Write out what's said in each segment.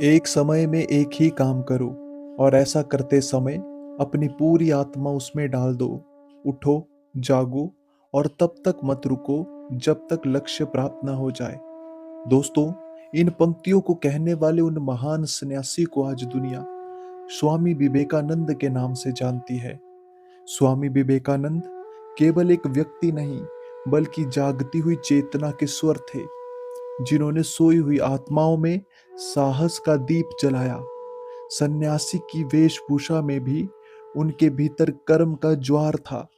एक समय में एक ही काम करो और ऐसा करते समय अपनी पूरी आत्मा उसमें डाल दो। उठो, जागो और तब तक मत रुको जब तक लक्ष्य प्राप्त न हो जाए। दोस्तों, इन पंक्तियों को कहने वाले उन महान सन्यासी को आज दुनिया स्वामी विवेकानंद के नाम से जानती है। स्वामी विवेकानंद केवल एक व्यक्ति नहीं, बल्कि जागती हुई चेतना के स्वर थे, जिन्होंने सोई हुई आत्माओं में साहस का दीप जलाया। सन्यासी की वेशभूषा में भी उनके भीतर कर्म का ज्वार था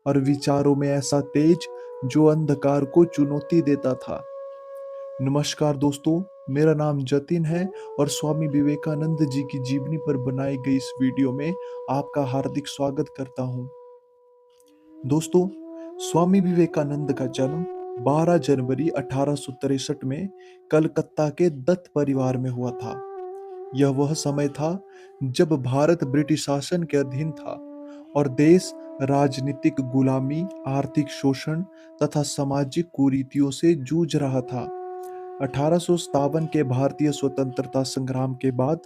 और विचारों में ऐसा तेज जो अंधकार को चुनौती देता था। नमस्कार दोस्तों, मेरा नाम जतिन है और स्वामी विवेकानंद जी की जीवनी पर बनाई गई इस वीडियो में आपका हार्दिक स्वागत करता हूं। दोस्तों, स्वामी विवेकानंद का जन्म 12 जनवरी 1863 में कलकत्ता के दत्त परिवार में हुआ था। यह वह समय था जब भारत ब्रिटिश शासन के अधीन था और देश राजनीतिक गुलामी, आर्थिक शोषण तथा सामाजिक कुरीतियों से जूझ रहा था। 1857 के भारतीय स्वतंत्रता संग्राम के बाद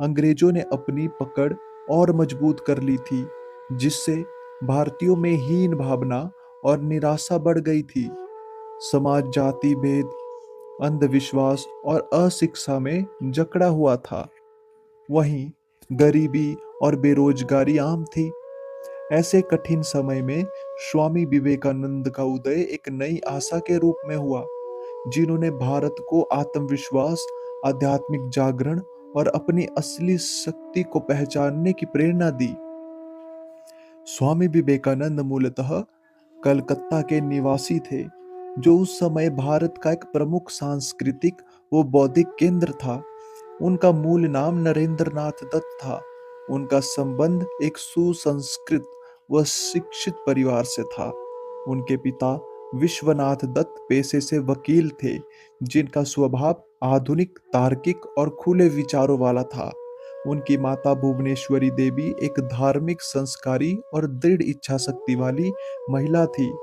अंग्रेजों ने अपनी पकड़ और मजबूत कर ली थी, जिससे भारतीयों में हीन भावना और निराशा बढ़ गई थी। समाज जाति भेद, अंधविश्वास और अशिक्षा में जकड़ा हुआ था। वहीं गरीबी और बेरोजगारी आम थी। ऐसे कठिन समय में स्वामी विवेकानंद का उदय एक नई आशा के रूप में हुआ, जिन्होंने भारत को आत्मविश्वास, आध्यात्मिक जागरण और अपनी असली शक्ति को पहचानने की प्रेरणा दी। स्वामी विवेकानंद मूलतः कलकत्ता के निवासी थे, जो उस समय भारत का एक प्रमुख सांस्कृतिक व बौद्धिक केंद्र था। उनका मूल नाम नरेंद्र नाथ दत्त था। उनका संबंध एक सुसंस्कृत व शिक्षित परिवार से था। उनके पिता विश्वनाथ दत्त पेशे से वकील थे, जिनका स्वभाव आधुनिक, तार्किक और खुले विचारों वाला था। उनकी माता भुवनेश्वरी देवी एक धार्मिक, संस्कारी और दृढ़ इच्छा शक्ति वाली महिला थी।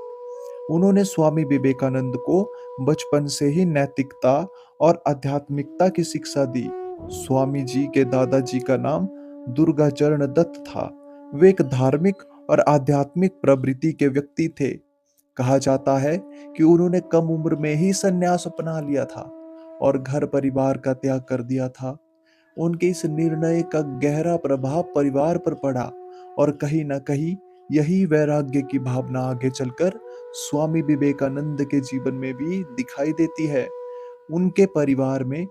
उन्होंने स्वामी विवेकानंद को बचपन से ही नैतिकता और आध्यात्मिकता की शिक्षा दी। स्वामी जी के दादाजी का नाम दुर्गाचरण दत्त था। वे एक धार्मिक और आध्यात्मिक प्रवृत्ति के व्यक्ति थे। कहा जाता है कि उन्होंने कम उम्र में ही संन्यास अपना लिया था और घर परिवार का त्याग कर दिया था। उनके इस निर्णय का गहरा प्रभाव परिवार पर पड़ा और कहीं न कहीं यही वैराग्य की भावना आगे चलकर स्वामी विवेकानंद के जीवन में भी दिखाई देती है। उनके परिवार में